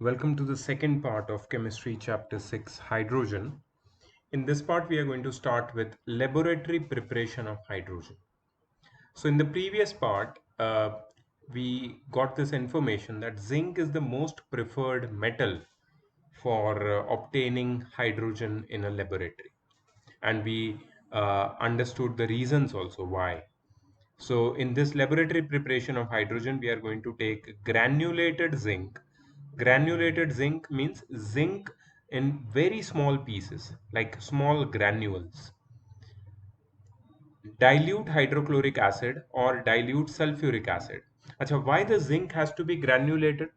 Welcome to the second part of Chemistry Chapter 6, Hydrogen. In this part, we are going to start with laboratory preparation of hydrogen. So in the previous part, we got this information that zinc is the most preferred metal for obtaining hydrogen in a laboratory. And we understood the reasons also why. So in this laboratory preparation of hydrogen, we are going to take granulated zinc. Granulated zinc means zinc in very small pieces, like small granules. Dilute hydrochloric acid or dilute sulfuric acid. Achha, why the zinc has to be granulated?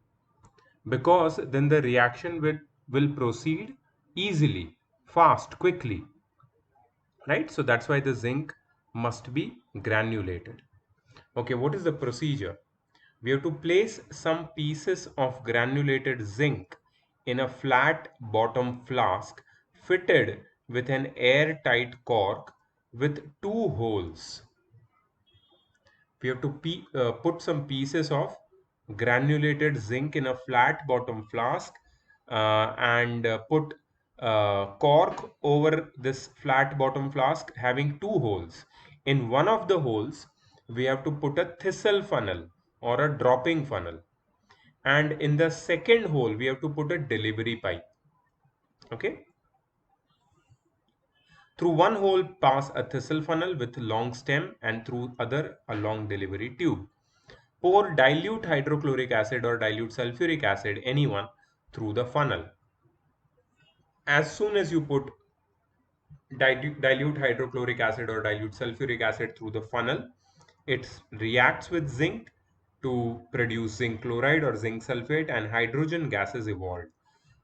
Because then the reaction will proceed easily, fast, quickly, right? So that's why the zinc must be granulated. Okay, what is the procedure? We have to place some pieces of granulated zinc in a flat bottom flask fitted with an airtight cork with two holes. We have to put some pieces of granulated zinc in a flat bottom flask and put cork over this flat bottom flask having two holes. In one of the holes, we have to put a thistle funnel or a dropping funnel, and in the second hole we have to put a delivery pipe. Okay, through one hole pass a thistle funnel with long stem, and through other a long delivery tube. Pour dilute hydrochloric acid or dilute sulfuric acid, anyone, through the funnel. As soon as you put dilute hydrochloric acid or dilute sulfuric acid through the funnel, it reacts with zinc to produce zinc chloride or zinc sulfate, and hydrogen gas is evolved.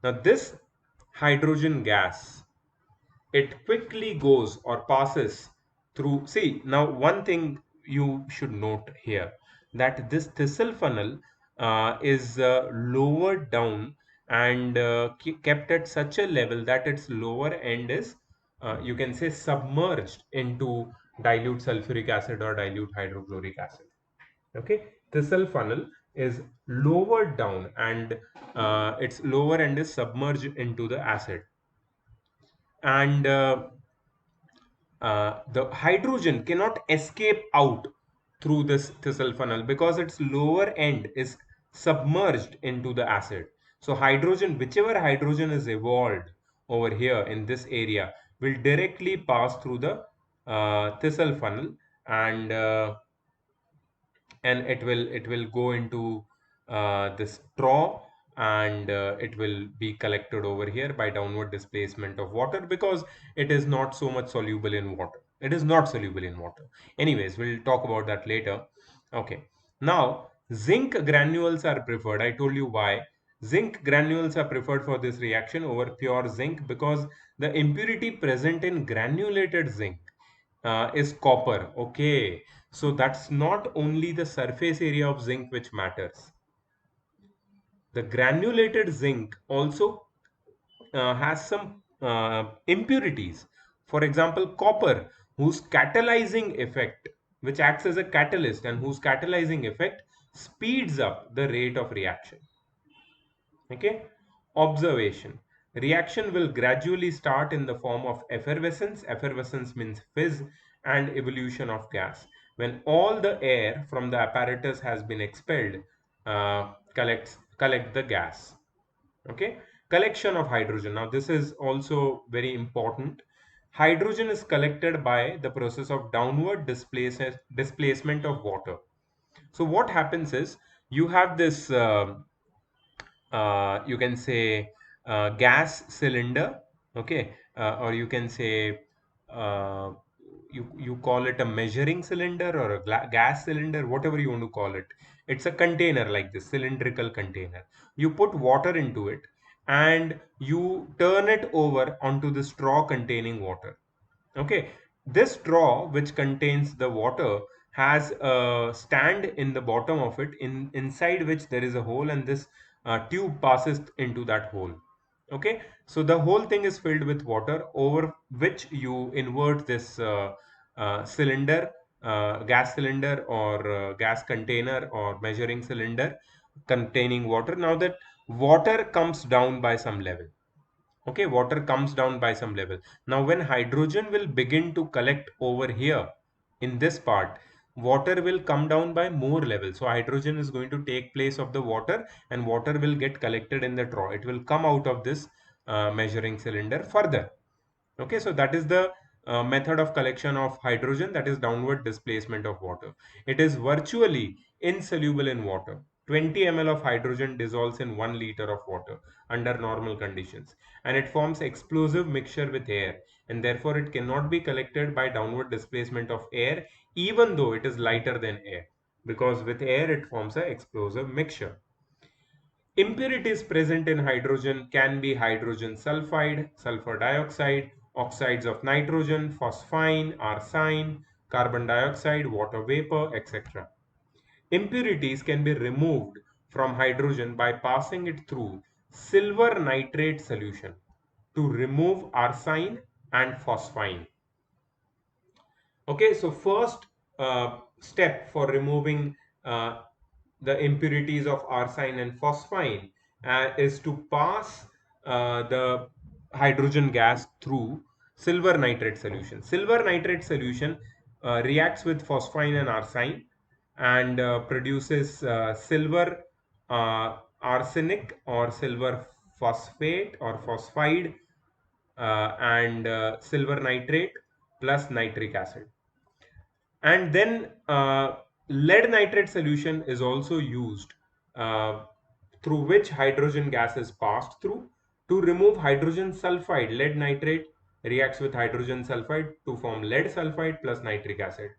Now this hydrogen gas, it quickly goes or passes through. See, now one thing you should note here, that this thistle funnel is lowered down and kept at such a level that its lower end is, you can say, submerged into dilute sulfuric acid or dilute hydrochloric acid. Okay, thistle funnel is lowered down and its lower end is submerged into the acid, and the hydrogen cannot escape out through this thistle funnel because its lower end is submerged into the acid. So hydrogen, whichever hydrogen is evolved over here in this area, will directly pass through the thistle funnel, and it will go into this straw, and it will be collected over here by downward displacement of water, because it is not so much soluble in water. It is not soluble in water. Anyways, we'll talk about that later. Okay, now zinc granules are preferred. I told you why. Zinc granules are preferred for this reaction over pure zinc because the impurity present in granulated zinc is copper. Okay, so that's not only the surface area of zinc which matters. The granulated zinc also has some impurities. For example, copper, whose catalyzing effect, which acts as a catalyst and whose catalyzing effect speeds up the rate of reaction. Okay, observation. Reaction will gradually start in the form of effervescence. Effervescence means fizz, and evolution of gas. When all the air from the apparatus has been expelled, collect the gas. Okay, collection of hydrogen. Now this is also very important. Hydrogen is collected by the process of downward displacement of water. So what happens is, you have this you can say gas cylinder. Okay, or you can say, uh, you call it a measuring cylinder or a gas cylinder, whatever you want to call it. It's a container like this, cylindrical container. You put water into it and you turn it over onto the straw containing water. Okay, this straw which contains the water has a stand in the bottom of it, inside which there is a hole, and this tube passes into that hole. Okay, so the whole thing is filled with water, over which you invert this cylinder, gas cylinder or gas container or measuring cylinder, containing water. Now that water comes down by some level. Okay, water comes down by some level. Now when hydrogen will begin to collect over here in this part, water will come down by more level. So hydrogen is going to take place of the water, and water will get collected in the draw. It will come out of this measuring cylinder further. Okay, so that is the method of collection of hydrogen, that is downward displacement of water. It is virtually insoluble in water. 20 ml of hydrogen dissolves in 1 liter of water under normal conditions, and it forms explosive mixture with air, and therefore it cannot be collected by downward displacement of air even though it is lighter than air, because with air it forms an explosive mixture. Impurities present in hydrogen can be hydrogen sulfide, sulfur dioxide, oxides of nitrogen, phosphine, arsine, carbon dioxide, water vapor, etc. Impurities can be removed from hydrogen by passing it through silver nitrate solution to remove arsine and phosphine. Okay, so first step for removing uh, the impurities of arsine and phosphine is to pass the hydrogen gas through silver nitrate solution. Silver nitrate solution reacts with phosphine and arsine and produces silver arsenic or silver phosphate or phosphide and silver nitrate plus nitric acid. And then lead nitrate solution is also used, uh, through which hydrogen gas is passed through to remove hydrogen sulfide. Lead nitrate reacts with hydrogen sulfide to form lead sulfide plus nitric acid.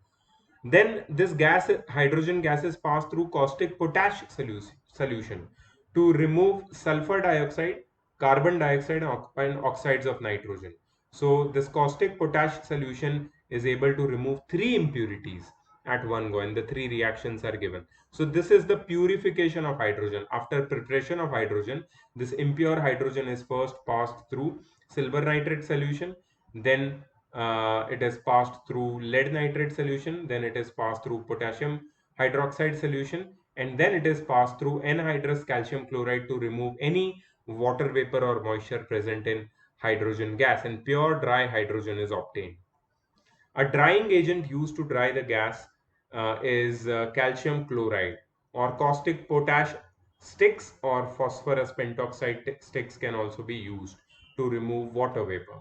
Then this gas, hydrogen gas, is passed through caustic potash solution to remove sulfur dioxide, carbon dioxide, and oxides of nitrogen. So this caustic potash solution is able to remove three impurities at one go, and the three reactions are given. So this is the purification of hydrogen. After preparation of hydrogen, this impure hydrogen is first passed through silver nitrate solution, then it is passed through lead nitrate solution, then it is passed through potassium hydroxide solution, and then it is passed through anhydrous calcium chloride to remove any water vapor or moisture present in hydrogen gas, and pure dry hydrogen is obtained. A drying agent used to dry the gas is calcium chloride or caustic potash sticks, or phosphorus pentoxide sticks can also be used to remove water vapor.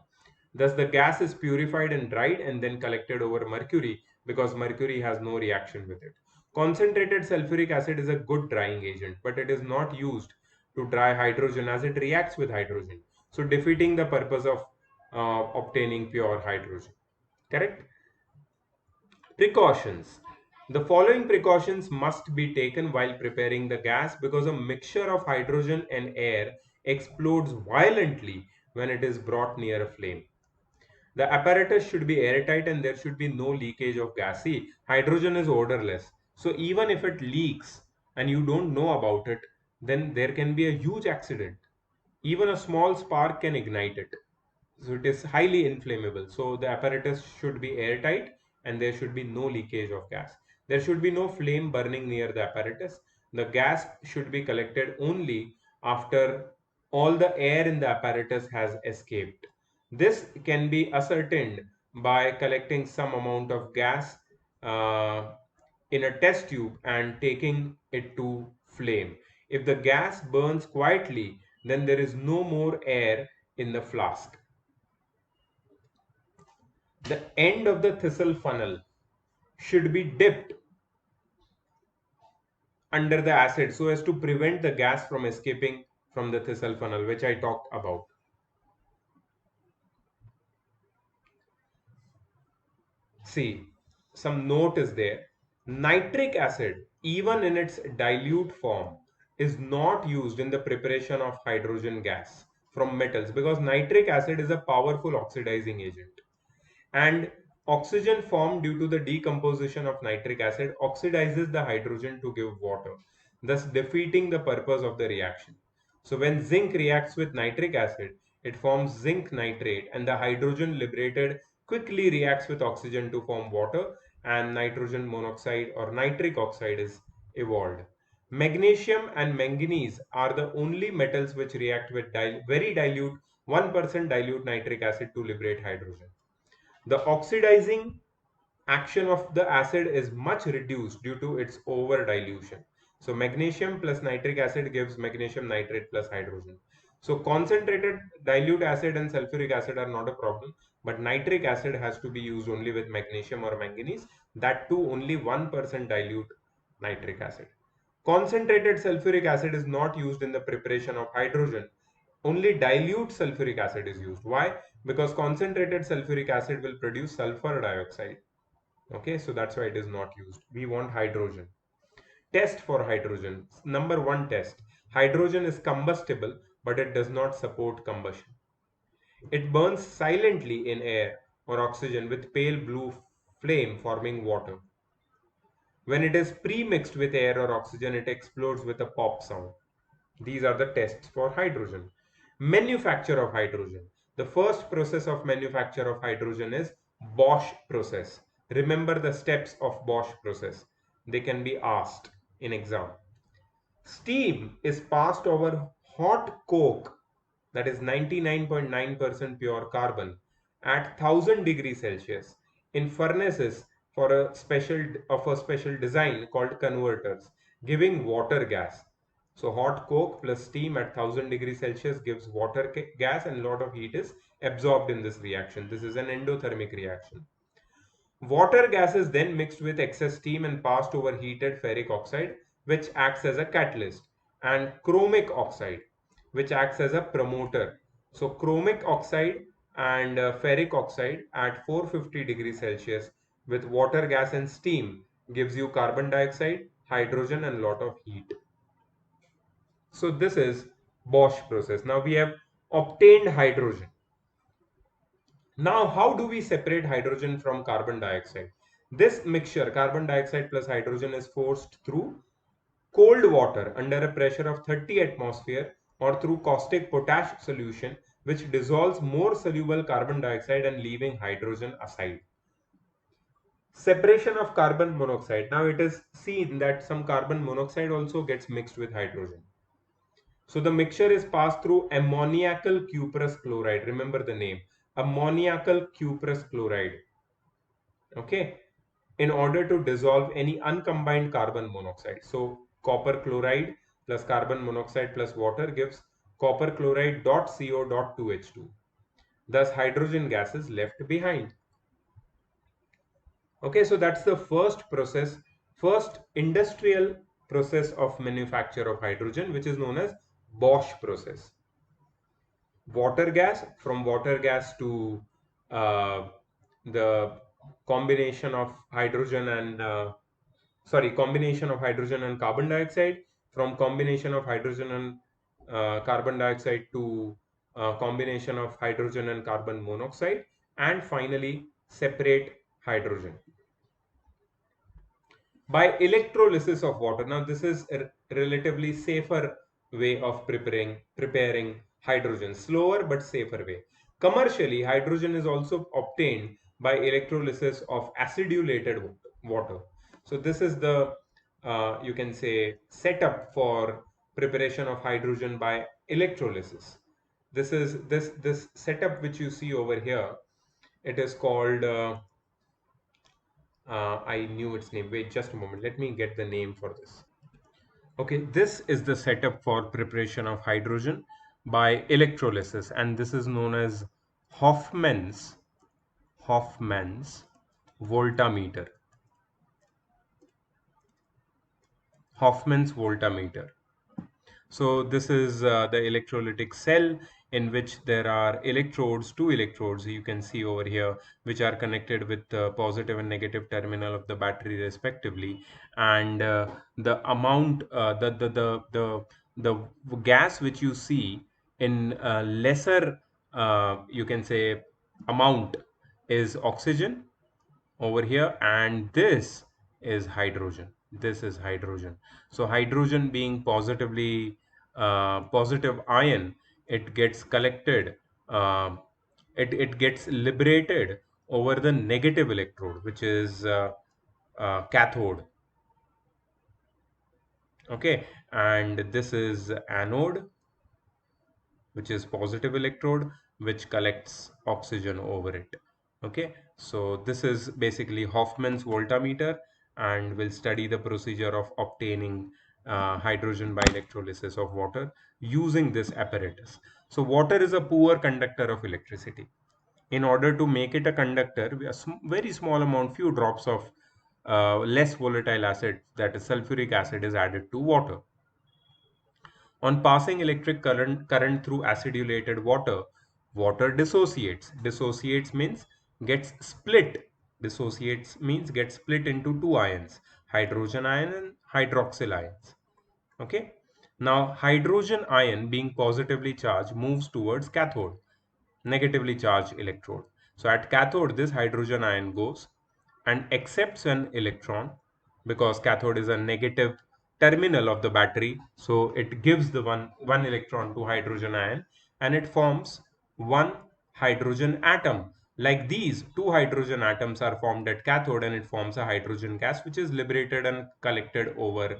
Thus, the gas is purified and dried and then collected over mercury, because mercury has no reaction with it. Concentrated sulfuric acid is a good drying agent, but it is not used to dry hydrogen as it reacts with hydrogen, so defeating the purpose of obtaining pure hydrogen. Correct? Precautions. The following precautions must be taken while preparing the gas, because a mixture of hydrogen and air explodes violently when it is brought near a flame. The apparatus should be airtight and there should be no leakage of gas. See, hydrogen is odorless. So even if it leaks and you don't know about it, then there can be a huge accident. Even a small spark can ignite it. So it is highly inflammable. So the apparatus should be airtight and there should be no leakage of gas. There should be no flame burning near the apparatus. The gas should be collected only after all the air in the apparatus has escaped. This can be ascertained by collecting some amount of gas uh, in a test tube and taking it to flame. If the gas burns quietly, then there is no more air in the flask. The end of the thistle funnel should be dipped under the acid so as to prevent the gas from escaping from the thistle funnel, which I talked about. See, some note is there. Nitric acid, even in its dilute form, is not used in the preparation of hydrogen gas from metals, because nitric acid is a powerful oxidizing agent. And oxygen formed due to the decomposition of nitric acid oxidizes the hydrogen to give water, thus defeating the purpose of the reaction. So when zinc reacts with nitric acid, it forms zinc nitrate, and the hydrogen liberated quickly reacts with oxygen to form water, and nitrogen monoxide or nitric oxide is evolved. Magnesium and manganese are the only metals which react with very dilute 1% dilute nitric acid to liberate hydrogen. The oxidizing action of the acid is much reduced due to its over dilution. So magnesium plus nitric acid gives magnesium nitrate plus hydrogen. So concentrated dilute acid and sulfuric acid are not a problem, but nitric acid has to be used only with magnesium or manganese, that too only 1% dilute nitric acid. Concentrated sulfuric acid is not used in the preparation of hydrogen. Only dilute sulfuric acid is used. Why? Because concentrated sulfuric acid will produce sulfur dioxide. Okay, so that's why it is not used. We want hydrogen. Test for hydrogen. Number one test. Hydrogen is combustible, but it does not support combustion. It burns silently in air or oxygen with pale blue flame forming water. When it is pre-mixed with air or oxygen, it explodes with a pop sound. These are the tests for hydrogen. Manufacture of hydrogen. The first process of manufacture of hydrogen is Bosch process. Remember the steps of Bosch process. They can be asked in exam. Steam is passed over hot coke, that is 99.9% pure carbon, at 1000 degrees Celsius in furnaces for a special design called converters, giving water gas. So hot coke plus steam at 1000 degrees Celsius gives water gas, and a lot of heat is absorbed in this reaction. This is an endothermic reaction. Water gas is then mixed with excess steam and passed over heated ferric oxide, which acts as a catalyst, and chromic oxide, which acts as a promoter. So chromic oxide and ferric oxide at 450 degrees Celsius with water gas and steam gives you carbon dioxide, hydrogen, and lot of heat. So this is Bosch process. Now we have obtained hydrogen. Now, how do we separate hydrogen from carbon dioxide? This mixture, carbon dioxide plus hydrogen, is forced through cold water under a pressure of 30 atmosphere or through caustic potash solution, which dissolves more soluble carbon dioxide and leaving hydrogen aside. Separation of carbon monoxide. Now it is seen that some carbon monoxide also gets mixed with hydrogen. So the mixture is passed through ammoniacal cuprous chloride. Remember the name, ammoniacal cuprous chloride. Okay, in order to dissolve any uncombined carbon monoxide. So copper chloride plus carbon monoxide plus water gives copper chloride dot CO dot 2H2. Thus hydrogen gas is left behind. Okay, so that's the first process, first industrial process of manufacture of hydrogen, which is known as Bosch process. Water gas, from water gas to uh, the combination of hydrogen and combination of hydrogen and carbon dioxide, from combination of hydrogen and carbon dioxide to combination of hydrogen and carbon monoxide, and finally separate hydrogen by electrolysis of water. Now this is a relatively safer way of preparing hydrogen, slower but safer way. Commercially, hydrogen is also obtained by electrolysis of acidulated water. So this is the you can say setup for preparation of hydrogen by electrolysis. This is this setup which you see over here. It is called I knew its name. Wait just a moment. Let me get the name for this. Okay, this is the setup for preparation of hydrogen by electrolysis, and this is known as Hoffman's Hoffman's voltameter. Hoffman's voltameter. So this is the electrolytic cell in which there are electrodes, two electrodes you can see over here, which are connected with the positive and negative terminal of the battery respectively. And the amount, the gas which you see in lesser, you can say, amount is oxygen over here, and this is hydrogen. So hydrogen being positive ion, it gets collected, uh, it gets liberated over the negative electrode, which is cathode. Okay, and this is anode, which is positive electrode, which collects oxygen over it. Okay, so this is basically Hoffman's voltameter, and we'll study the procedure of obtaining hydrogen by electrolysis of water using this apparatus. So water is a poor conductor of electricity. In order to make it a conductor, very small amount, few drops of less volatile acid, that is sulfuric acid, is added to water. On passing electric current through acidulated water, water dissociates. Dissociates means gets split. Dissociates means gets split into two ions, hydrogen ion and hydroxyl ions. Okay. Now, hydrogen ion being positively charged moves towards cathode, negatively charged electrode. So at cathode, this hydrogen ion goes and accepts an electron, because cathode is a negative terminal of the battery. So it gives the one electron to hydrogen ion, and it forms one hydrogen atom. Like these two hydrogen atoms are formed at cathode, and it forms a hydrogen gas, which is liberated and collected over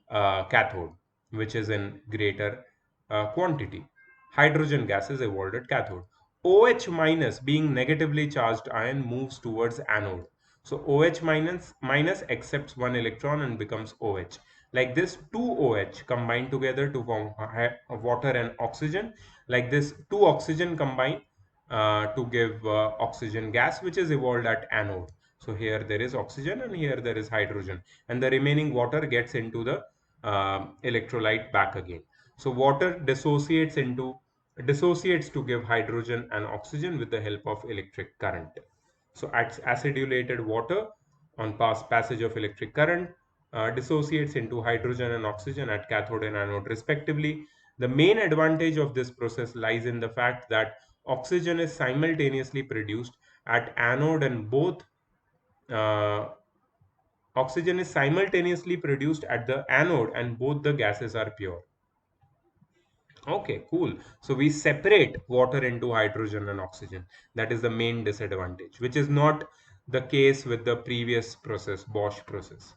cathode, which is in greater quantity. Hydrogen gas is evolved at cathode. OH minus, being negatively charged ion, moves towards anode. So OH minus accepts one electron and becomes OH. Like this, two OH combine together to form water and oxygen. Like this, two oxygen combine to give oxygen gas, which is evolved at anode. So here there is oxygen and here there is hydrogen, and the remaining water gets into the electrolyte back again. So water dissociates to give hydrogen and oxygen with the help of electric current. So acidulated water on passage of electric current dissociates into hydrogen and oxygen at cathode and anode respectively. The main advantage of this process lies in the fact that oxygen is simultaneously produced at anode, and both uh, oxygen is simultaneously produced at the anode, and both the gases are pure. Okay, cool. So we separate water into hydrogen and oxygen. That is the main disadvantage, which is not the case with the previous process, Bosch process.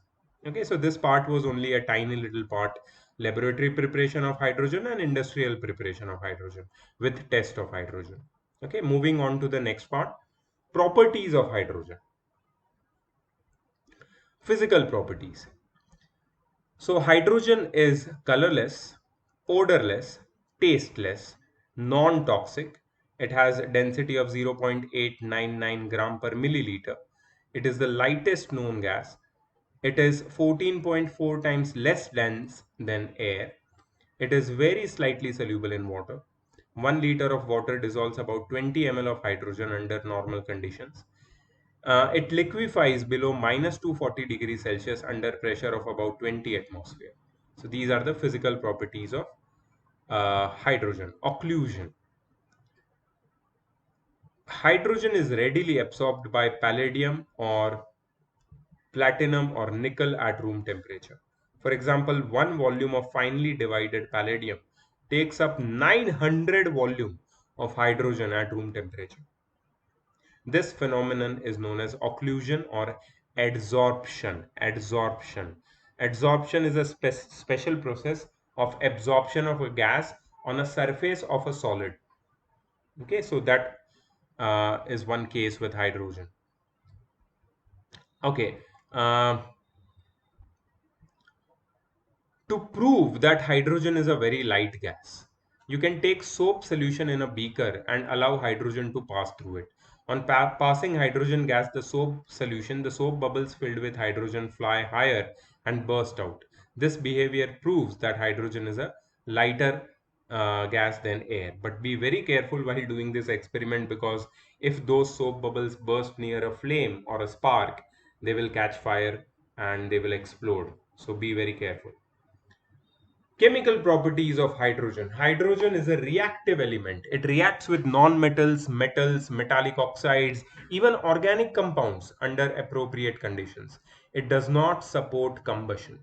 Okay, so this part was only a tiny little part, laboratory preparation of hydrogen and industrial preparation of hydrogen with test of hydrogen. Okay, moving on to the next part, properties of hydrogen. Physical properties. So hydrogen is colorless, odorless, tasteless, non-toxic. It has a density of 0.899 gram per milliliter. It is the lightest known gas. It is 14.4 times less dense than air. It is very slightly soluble in water. 1 liter of water dissolves about 20 ml of hydrogen under normal conditions. It liquefies below minus 240 degrees Celsius under pressure of about 20 atmosphere. So these are the physical properties of hydrogen. Occlusion. Hydrogen is readily absorbed by palladium or platinum or nickel at room temperature. For example, one volume of finely divided palladium takes up 900 volume of hydrogen at room temperature. This phenomenon is known as occlusion or adsorption. Adsorption is a special process of absorption of a gas on a surface of a solid. Okay, so that is one case with hydrogen. Okay, uh, to prove that hydrogen is a very light gas, you can take soap solution in a beaker and allow hydrogen to pass through it. On passing hydrogen gas, the soap bubbles filled with hydrogen fly higher and burst out. This behavior proves that hydrogen is a lighter gas than air. But be very careful while doing this experiment, because if those soap bubbles burst near a flame or a spark, they will catch fire and they will explode. So be very careful. Chemical properties of hydrogen. Hydrogen is a reactive element. It reacts with non-metals, metals, metallic oxides, even organic compounds under appropriate conditions. It does not support combustion.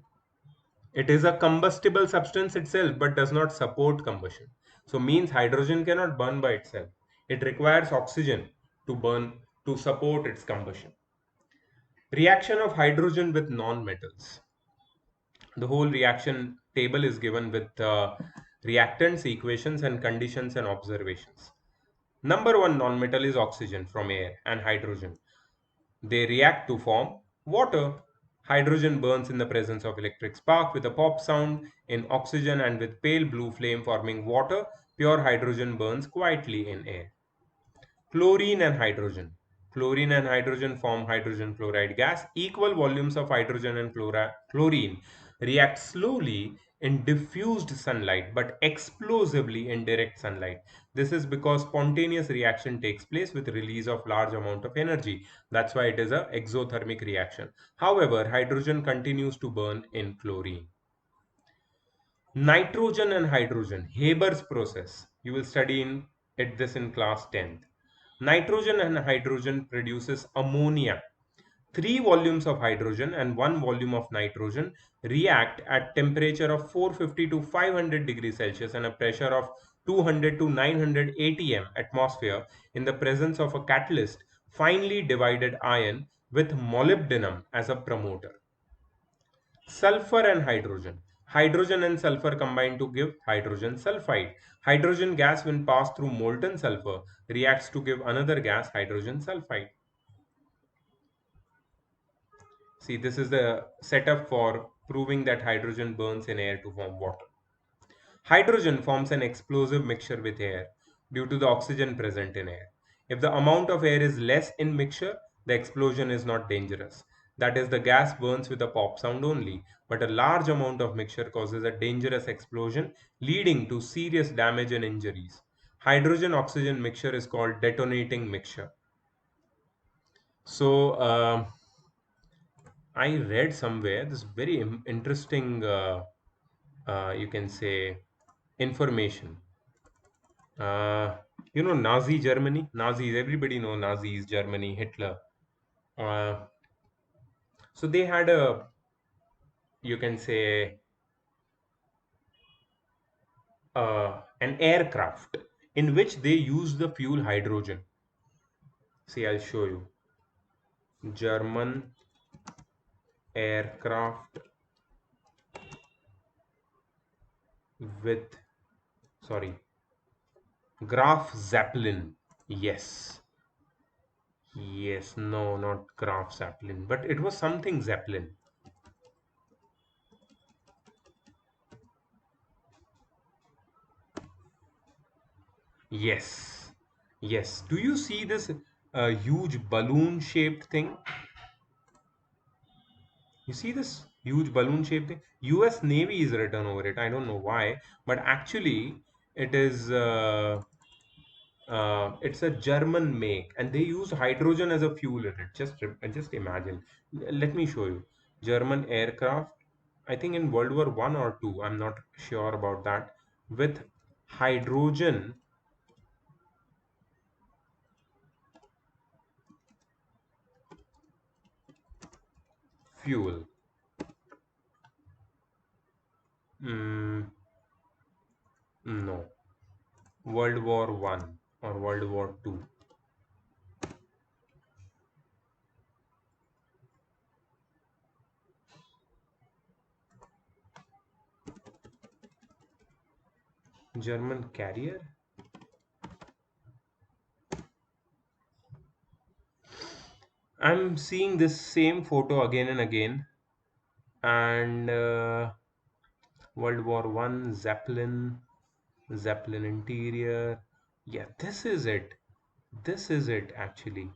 It is a combustible substance itself but does not support combustion. So means hydrogen cannot burn by itself. It requires oxygen to burn to support its combustion. Reaction of hydrogen with non-metals. The whole reaction table is given with reactants, equations, and conditions and observations. Number one nonmetal is oxygen from air and hydrogen. They react to form water. Hydrogen burns in the presence of electric spark with a pop sound in oxygen and with pale blue flame forming water. Pure hydrogen burns quietly in air. Chlorine and hydrogen. Chlorine and hydrogen form hydrogen chloride gas. Equal volumes of hydrogen and chlorine react slowly in diffused sunlight but explosively in direct sunlight. This is because spontaneous reaction takes place with release of large amount of energy. That's why it is a exothermic reaction. However, hydrogen continues to burn in chlorine. Nitrogen and hydrogen, Haber's process. You will study this in class 10th. Nitrogen and hydrogen produces ammonia. Three volumes of hydrogen and one volume of nitrogen react at temperature of 450 to 500 degrees Celsius and a pressure of 200 to 900 atm atmosphere in the presence of a catalyst, finely divided iron with molybdenum as a promoter. Sulfur and hydrogen. Hydrogen and sulfur combine to give hydrogen sulfide. Hydrogen gas, when passed through molten sulfur, reacts to give another gas, hydrogen sulfide. See, this is the setup for proving that hydrogen burns in air to form water. Hydrogen forms an explosive mixture with air due to the oxygen present in air. If the amount of air is less in mixture, the explosion is not dangerous. That is, the gas burns with a pop sound only, but a large amount of mixture causes a dangerous explosion, leading to serious damage and injuries. Hydrogen-oxygen mixture is called detonating mixture. So, I read somewhere this very interesting, you can say, information. Uh, Nazi Germany, Nazis, everybody know Nazis, Germany, Hitler. Uh, so they had you can say, an aircraft in which they used the fuel hydrogen. See, I'll show you. German aircraft with, sorry, Graf Zeppelin. Yes. Yes, no, not Graf Zeppelin, but it was something Zeppelin. Yes, yes. Do you see this huge balloon shaped thing? You see this huge balloon shaped thing? US Navy is written over it. I don't know why, but actually it is it's a German make, and they use hydrogen as a fuel in it. Just imagine. Let me show you. German aircraft. I think in World War One or two. I'm not sure about that. With hydrogen fuel. Mm, no. World War One or World War Two. German carrier. I'm seeing this same photo again and again, and World War One Zeppelin, Zeppelin interior. Yeah, this is it. This is it actually.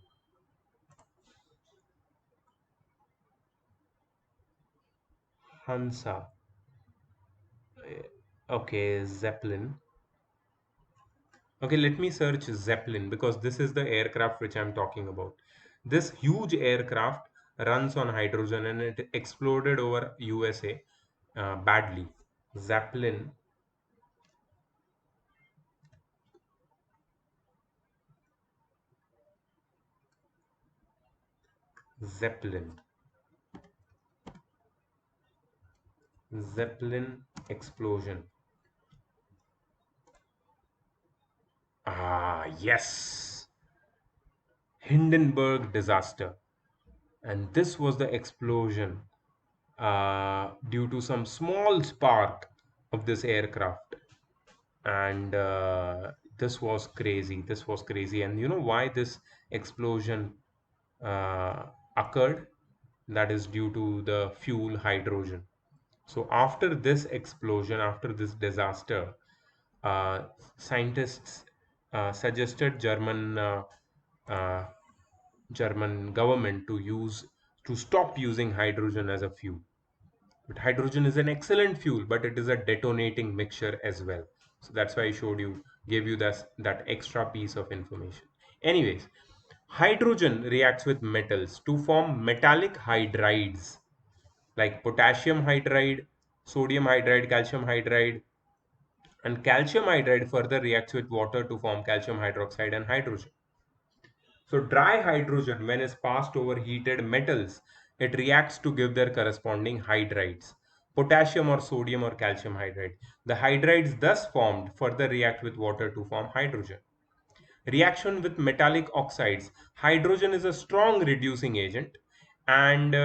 Hansa. Okay, Zeppelin. Okay, let me search Zeppelin because this is the aircraft which I'm talking about. This huge aircraft runs on hydrogen and it exploded over USA badly. Zeppelin, Zeppelin, Zeppelin explosion. Ah, yes. Hindenburg disaster. And this was the explosion. due to some small spark of this aircraft. And this was crazy. This was crazy. And you know why this explosion uh, occurred? That is due to the fuel hydrogen. So after this explosion, after this disaster, uh, scientists suggested uh, German government to stop using hydrogen as a fuel. But hydrogen is an excellent fuel, but it is a detonating mixture as well. So that's why I gave you that extra piece of information. Anyways, hydrogen reacts with metals to form metallic hydrides like potassium hydride, sodium hydride, calcium hydride, and calcium hydride further reacts with water to form calcium hydroxide and hydrogen. So dry hydrogen, when is passed over heated metals, it reacts to give their corresponding hydrides, potassium or sodium or calcium hydride. The hydrides thus formed further react with water to form hydrogen. Reaction with metallic oxides. Hydrogen is a strong reducing agent, and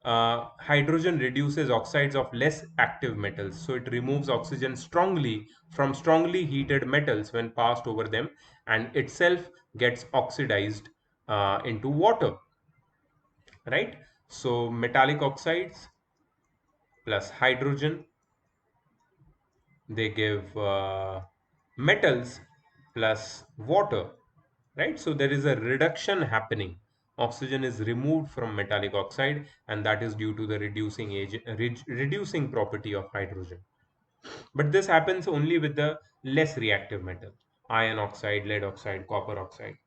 hydrogen reduces oxides of less active metals. So it removes oxygen strongly from strongly heated metals when passed over them, and itself gets oxidized into water, right? So metallic oxides plus hydrogen, they give metals plus water, right? So there is a reduction happening. Oxygen is removed from metallic oxide, and that is due to the reducing agent, reducing property of hydrogen. But this happens only with the less reactive metal: iron oxide, lead oxide, copper oxide.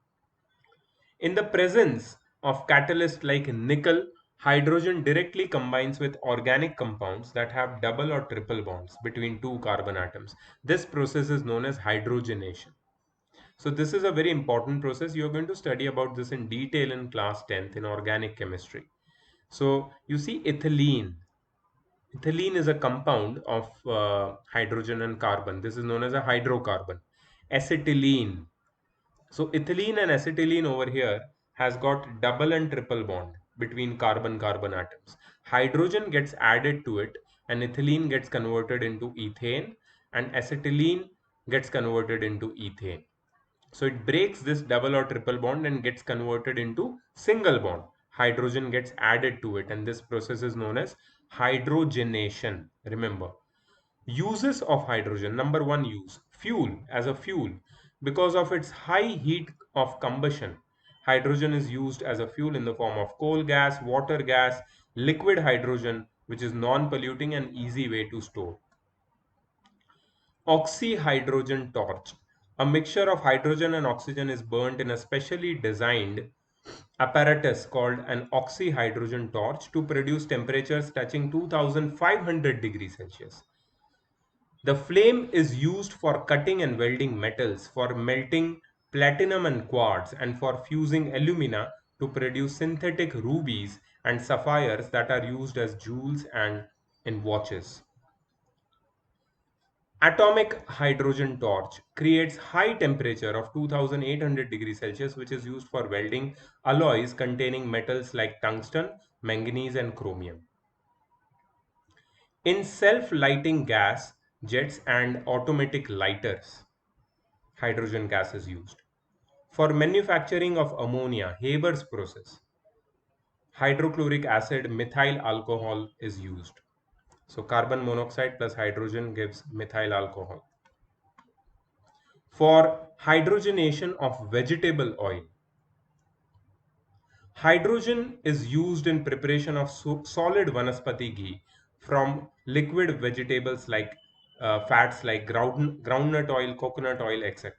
In the presence of catalysts like nickel, hydrogen directly combines with organic compounds that have double or triple bonds between two carbon atoms. This process is known as hydrogenation. So this is a very important process. You are going to study about this in detail in class 10th in organic chemistry. So you see ethylene. Ethylene is a compound of hydrogen and carbon. This is known as a hydrocarbon. Acetylene. So ethylene and acetylene over here has got double and triple bond between carbon-carbon atoms. Hydrogen gets added to it, and ethylene gets converted into ethane, and acetylene gets converted into ethane. So it breaks this double or triple bond and gets converted into single bond. Hydrogen gets added to it, and this process is known as hydrogenation. Remember, uses of hydrogen. Number one use, fuel. As a fuel, because of its high heat of combustion, hydrogen is used as a fuel in the form of coal gas, water gas, liquid hydrogen, which is non-polluting and easy way to store. Oxyhydrogen torch. A mixture of hydrogen and oxygen is burnt in a specially designed apparatus called an oxyhydrogen torch to produce temperatures touching 2500 degrees Celsius. The flame is used for cutting and welding metals, for melting platinum and quartz, and for fusing alumina to produce synthetic rubies and sapphires that are used as jewels and in watches. Atomic hydrogen torch creates high temperature of 2800 degrees Celsius, which is used for welding alloys containing metals like tungsten, manganese, and chromium. In self-lighting gas jets and automatic lighters, hydrogen gas is used. For manufacturing of ammonia, Haber's process, hydrochloric acid methyl alcohol is used. So carbon monoxide plus hydrogen gives methyl alcohol. For hydrogenation of vegetable oil, hydrogen is used in preparation of solid vanaspati ghee from liquid vegetables like fats like groundnut oil, coconut oil, etc.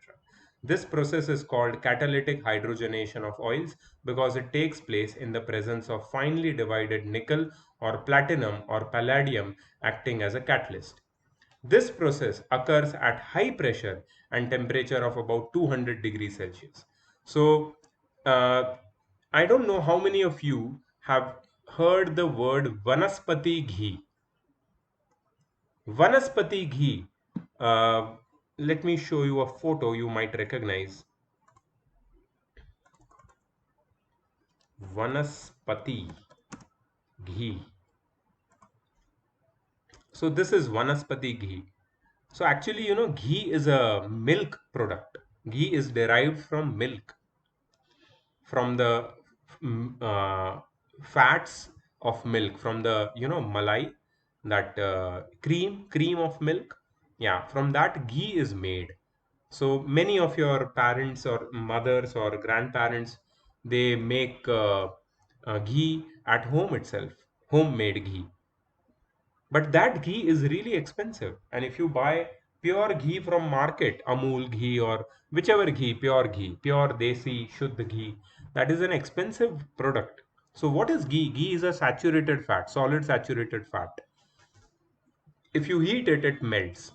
This process is called catalytic hydrogenation of oils because it takes place in the presence of finely divided nickel or platinum or palladium acting as a catalyst. This process occurs at high pressure and temperature of about 200 degrees Celsius. So, uh, I don't know how many of you have heard the word Vanaspati ghee. Vanaspati ghee. Uh, Let me show you a photo you might recognize. Vanaspati ghee. So this is Vanaspati ghee. So actually, ghee is a milk product. Ghee is derived from milk, from the fats of milk, from the malai, that cream of milk. Yeah, from that ghee is made. So many of your parents or mothers or grandparents, they make ghee at home itself, homemade ghee. But that ghee is really expensive. And if you buy pure ghee from market, Amul ghee or whichever ghee, pure desi, Shuddh ghee, that is an expensive product. So what is ghee? Ghee is a saturated fat, solid saturated fat. If you heat it, it melts,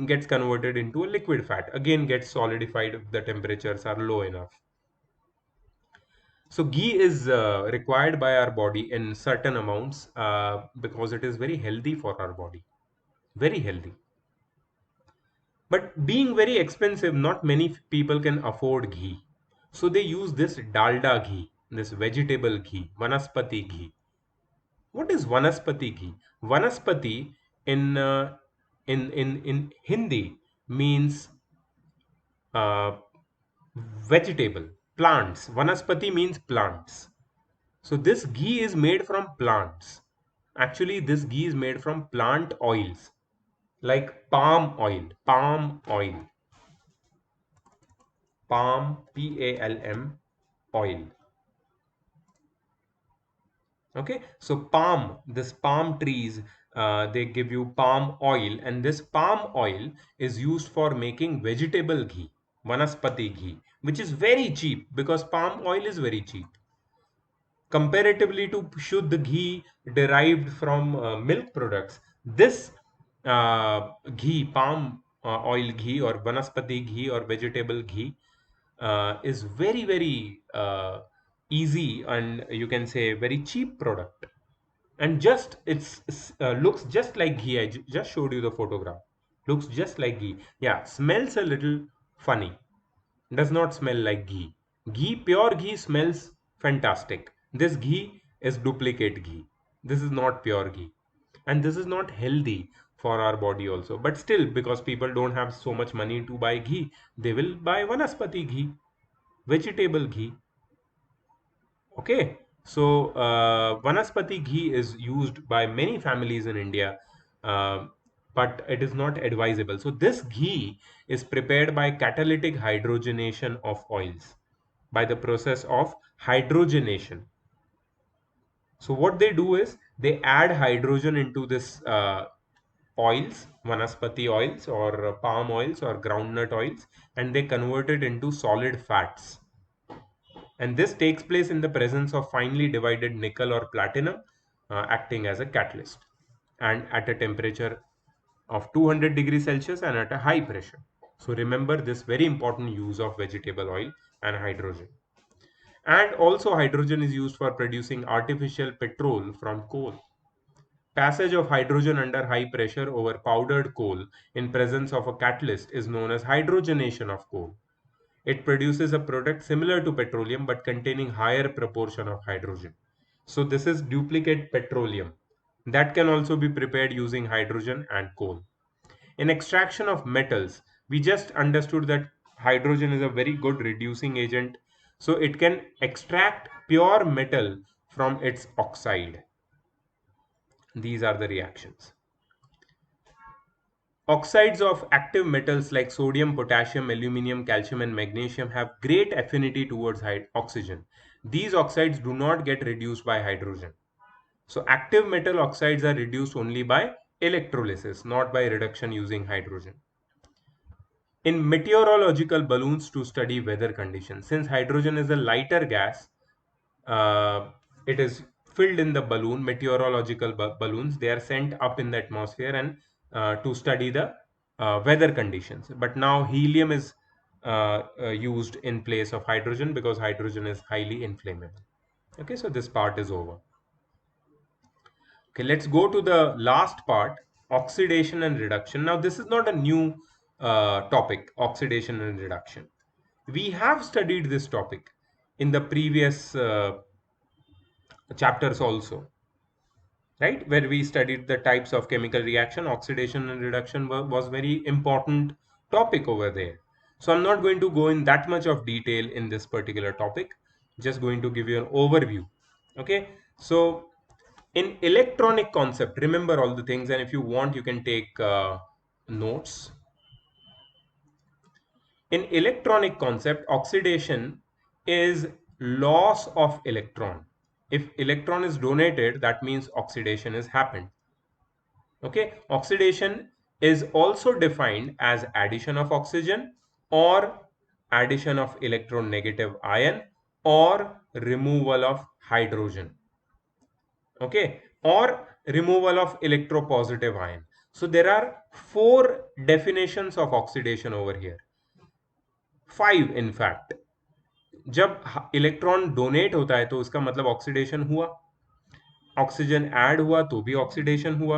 gets converted into a liquid fat, again gets solidified if the temperatures are low enough. So ghee is required by our body in certain amounts because it is very healthy for our body, very healthy. But being very expensive, not many people can afford ghee. So they use this dalda ghee, this vegetable ghee, vanaspati ghee. What is vanaspati ghee? Vanaspati in in Hindi means uh, vegetable, plants. Vanaspati means plants. So this ghee is made from plants. Actually, this ghee is made from plant oils like palm, PALM oil. Okay, so this palm trees, they give you palm oil, and this palm oil is used for making vegetable ghee, vanaspati ghee, which is very cheap because palm oil is very cheap comparatively to Shuddh ghee derived from milk products. This ghee, palm oil ghee or vanaspati ghee or vegetable ghee, is very easy, and you can say very cheap product. And just it's looks just like ghee. I just showed you the photograph. Looks just like ghee. Yeah, smells a little funny, does not smell like ghee. Pure ghee smells fantastic. This ghee is duplicate ghee. This is not pure ghee. And this is not healthy for our body also. But still, because people don't have so much money to buy ghee, they will buy vanaspati ghee, vegetable ghee. Okay. So, vanaspati ghee is used by many families in India, uh, but it is not advisable. So, this ghee is prepared by catalytic hydrogenation of oils, by the process of hydrogenation. So, what they do is they add hydrogen into this oils, vanaspati oils or palm oils or groundnut oils, and they convert it into solid fats, and this takes place in the presence of finely divided nickel or platinum acting as a catalyst and at a temperature of 200 degrees Celsius and at a high pressure. So remember this very important use of vegetable oil and hydrogen. And also hydrogen is used for producing artificial petrol from coal. Passage of hydrogen under high pressure over powdered coal in presence of a catalyst is known as hydrogenation of coal. It produces a product similar to petroleum but containing higher proportion of hydrogen. So this is duplicate petroleum that can also be prepared using hydrogen and coal. In extraction of metals, we just understood that hydrogen is a very good reducing agent. So it can extract pure metal from its oxide. These are the reactions. Oxides of active metals like sodium, potassium, aluminum, calcium, and magnesium have great affinity towards oxygen. These oxides do not get reduced by hydrogen. So active metal oxides are reduced only by electrolysis, not by reduction using hydrogen. In meteorological balloons to study weather conditions, since hydrogen is a lighter gas, uh, it is filled in the balloon, meteorological balloons. They are sent up in the atmosphere and to study the weather conditions. But now helium is used in place of hydrogen because hydrogen is highly inflammable. Okay, so this part is over. Okay, let's go to the last part, oxidation and reduction. Now, this is not a new topic, oxidation and reduction. We have studied this topic in the previous chapters also. right? Where we studied the types of chemical reaction, oxidation and reduction was very important topic over there. So I'm not going to go in that much of detail in this particular topic, just going to give you an overview. Okay, so in electronic concept, remember all the things, and if you want you can take notes. In electronic concept, oxidation is loss of electron. If electron is donated, that means oxidation has happened. Okay, oxidation is also defined as addition of oxygen or addition of electronegative ion or removal of hydrogen. Okay, or removal of electropositive ion. So there are four definitions of oxidation over here, five in fact. जब electron donate होता है तो उसका मतलब oxidation हुआ, oxygen add हुआ तो भी ऑक्सीडेशन हुआ,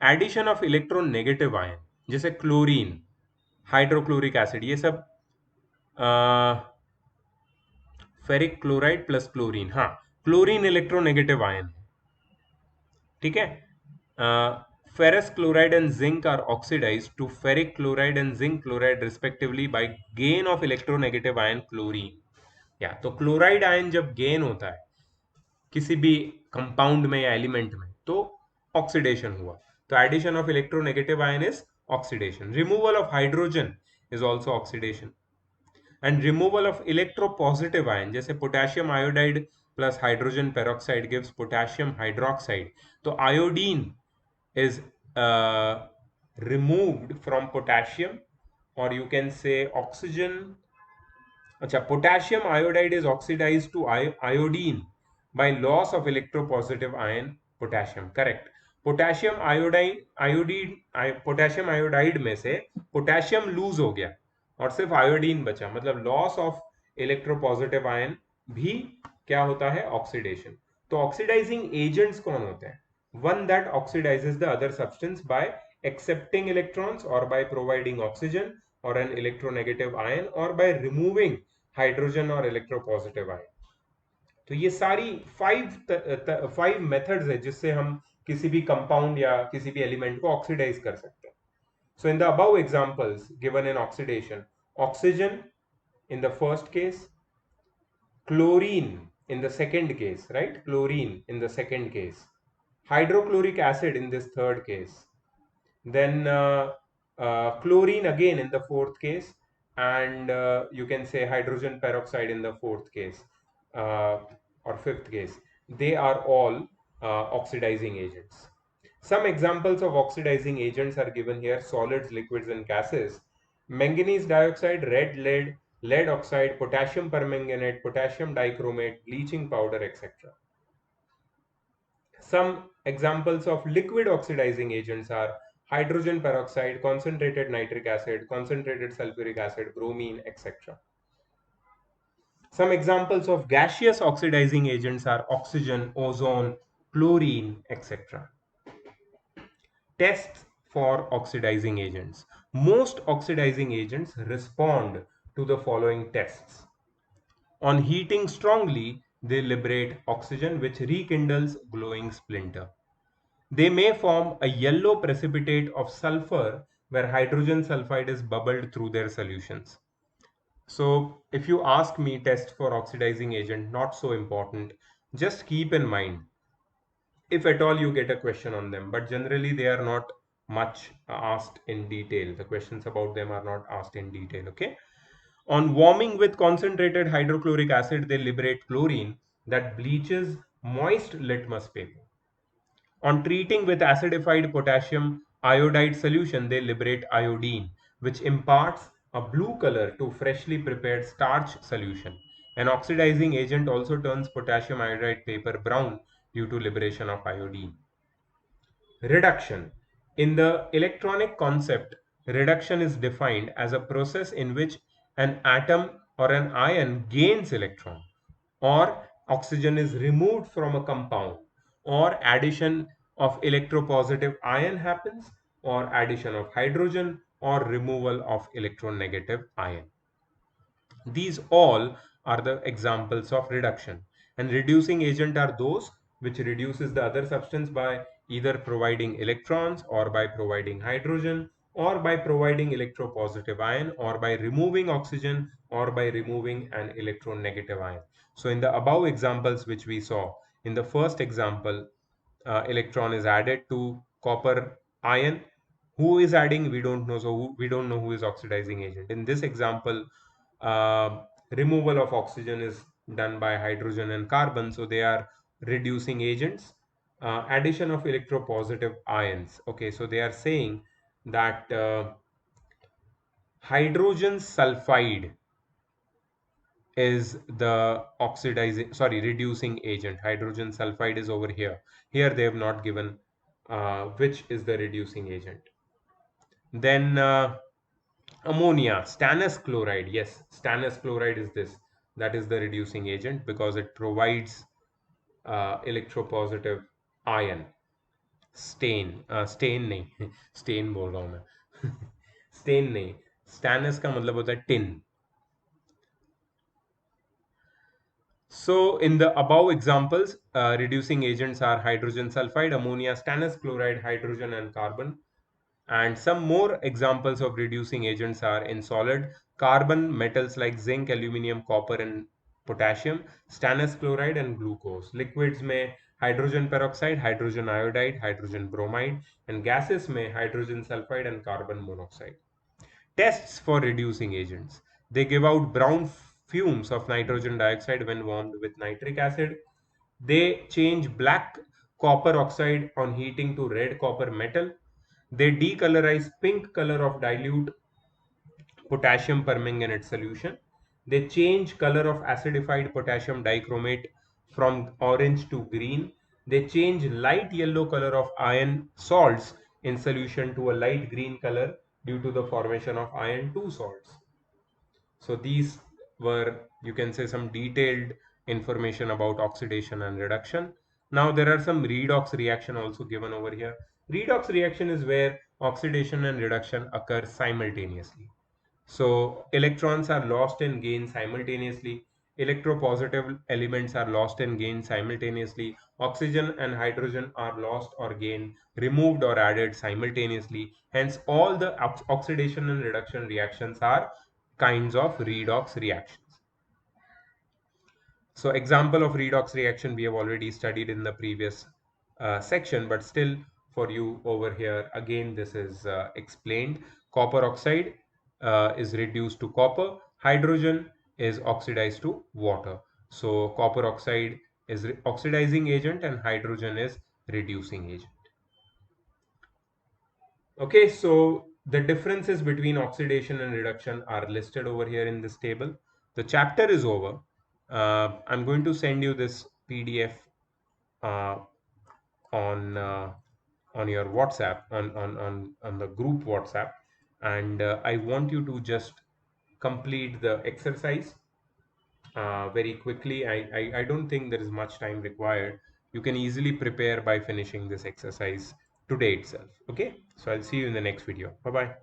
addition of electron negative ion जैसे क्लोरीन, हाइड्रोक्लोरिक एसिड, ये सब फेरिक क्लोराइड प्लस क्लोरीन, हाँ क्लोरीन इलेक्ट्रोनेगेटिव आयन, ठीक है. Ferrous chloride and zinc are oxidized to ferric chloride and zinc chloride respectively by gain of electronegative ion chlorine. या तो chloride ion जब gain होता है किसी भी कंपाउंड में या एलिमेंट में तो ऑक्सीडेशन हुआ. तो addition of electronegative ion is oxidation. Removal of hydrogen is also oxidation. And removal of electropositive ion जैसे potassium iodide plus hydrogen peroxide gives potassium hydroxide. तो iodine is removed from potassium, or you can say oxygen. Achha, potassium iodide is oxidized to iodine by loss of electropositive ion potassium. Correct. Potassium iodine iodine potassium iodide में से potassium loose हो गया और सिर्फ iodine बचा, मतलब loss of electropositive ion भी क्या होता है, ऑक्सीडेशन. तो ऑक्सीडाइजिंग एजेंट्स कौन होते हैं? One that oxidizes the other substance by accepting electrons or by providing oxygen or an electronegative ion or by removing hydrogen or electropositive ion. तो ये सारी फाइव मेथड्स है जिससे हम किसी भी कंपाउंड या किसी भी एलिमेंट को ऑक्सीडाइज कर सकते हैं. So in the above examples given in oxidation, oxygen in the first case, chlorine in the second case, right? Chlorine in the second case, hydrochloric acid in this third case, then chlorine again in the fourth case, and you can say hydrogen peroxide in the fourth case or fifth case. They are all oxidizing agents. Some examples of oxidizing agents are given here: solids, liquids, and gases. Manganese dioxide, red lead, lead oxide, potassium permanganate, potassium dichromate, bleaching powder, etc. Some examples of liquid oxidizing agents are hydrogen peroxide, concentrated nitric acid, concentrated sulfuric acid, bromine, etc. Some examples of gaseous oxidizing agents are oxygen, ozone, chlorine, etc. Tests for oxidizing agents. Most oxidizing agents respond to the following tests. On heating strongly, they liberate oxygen which rekindles glowing splinter. They may form a yellow precipitate of sulfur where hydrogen sulfide is bubbled through their solutions. So if you ask me, test for oxidizing agent, not so important. Just keep in mind, if at all you get a question on them, but generally they are not much asked in detail. The questions about them are not asked in detail, okay? On warming with concentrated hydrochloric acid, they liberate chlorine that bleaches moist litmus paper. On treating with acidified potassium iodide solution, they liberate iodine, which imparts a blue color to freshly prepared starch solution. An oxidizing agent also turns potassium iodide paper brown due to liberation of iodine. Reduction. In the electronic concept, reduction is defined as a process in which an atom or an ion gains electron, or oxygen is removed from a compound, or addition of electropositive ion happens, or addition of hydrogen, or removal of electronegative ion. These all are the examples of reduction. And reducing agent are those which reduces the other substance by either providing electrons or by providing hydrogen or by providing electropositive ion or by removing oxygen or by removing an electronegative ion. So in the above examples which we saw, in the first example, electron is added to copper ion. Who is adding? We don't know. So we don't know who is oxidizing agent. In this example, removal of oxygen is done by hydrogen and carbon. So they are reducing agents. Addition of electropositive ions. Okay, so they are saying that hydrogen sulfide is the oxidizing, sorry, reducing agent. Hydrogen sulfide is over here. Here they have not given which is the reducing agent. Then ammonia, stannous chloride. Yes, stannous chloride is this. That is the reducing agent because it provides electropositive ion. स्टेन नहीं स्टेन बोल रहा हूँ मैं stand नहीं stannous का मतलब होता है tin. So in the above examples, reducing agents are hydrogen sulfide, ammonia, stannous chloride, hydrogen and carbon. And some more examples of reducing agents are in solid, carbon, metals like zinc, aluminium, copper and potassium, stannous chloride and glucose. Liquids में hydrogen peroxide, hydrogen iodide, hydrogen bromide, and gases में hydrogen sulfide and carbon monoxide. Tests for reducing agents. They give out brown fumes of nitrogen dioxide when warmed with nitric acid. They change black copper oxide on heating to red copper metal. They decolorize pink color of dilute potassium permanganate solution. They change color of acidified potassium dichromate from orange to green. They change light yellow color of iron salts in solution to a light green color due to the formation of iron 2 salts. So these were, you can say, some detailed information about oxidation and reduction. Now there are some redox reaction also given over here. Redox reaction is where oxidation and reduction occur simultaneously. So electrons are lost and gained simultaneously. Electropositive elements are lost and gained simultaneously. Oxygen and hydrogen are lost or gained, removed or added simultaneously. Hence, all the oxidation and reduction reactions are kinds of redox reactions. So example of redox reaction we have already studied in the previous section, but still for you over here, again, this is explained. Copper oxide is reduced to copper. Hydrogen is oxidized to water. So copper oxide is oxidizing agent and hydrogen is reducing agent. Okay, so the differences between oxidation and reduction are listed over here in this table. The chapter is over. I'm going to send you this PDF uh, on your WhatsApp on the group WhatsApp, and I want you to just complete the exercise very quickly. I don't think there is much time required. You can easily prepare by finishing this exercise today itself. Okay, so I'll see you in the next video. Bye bye.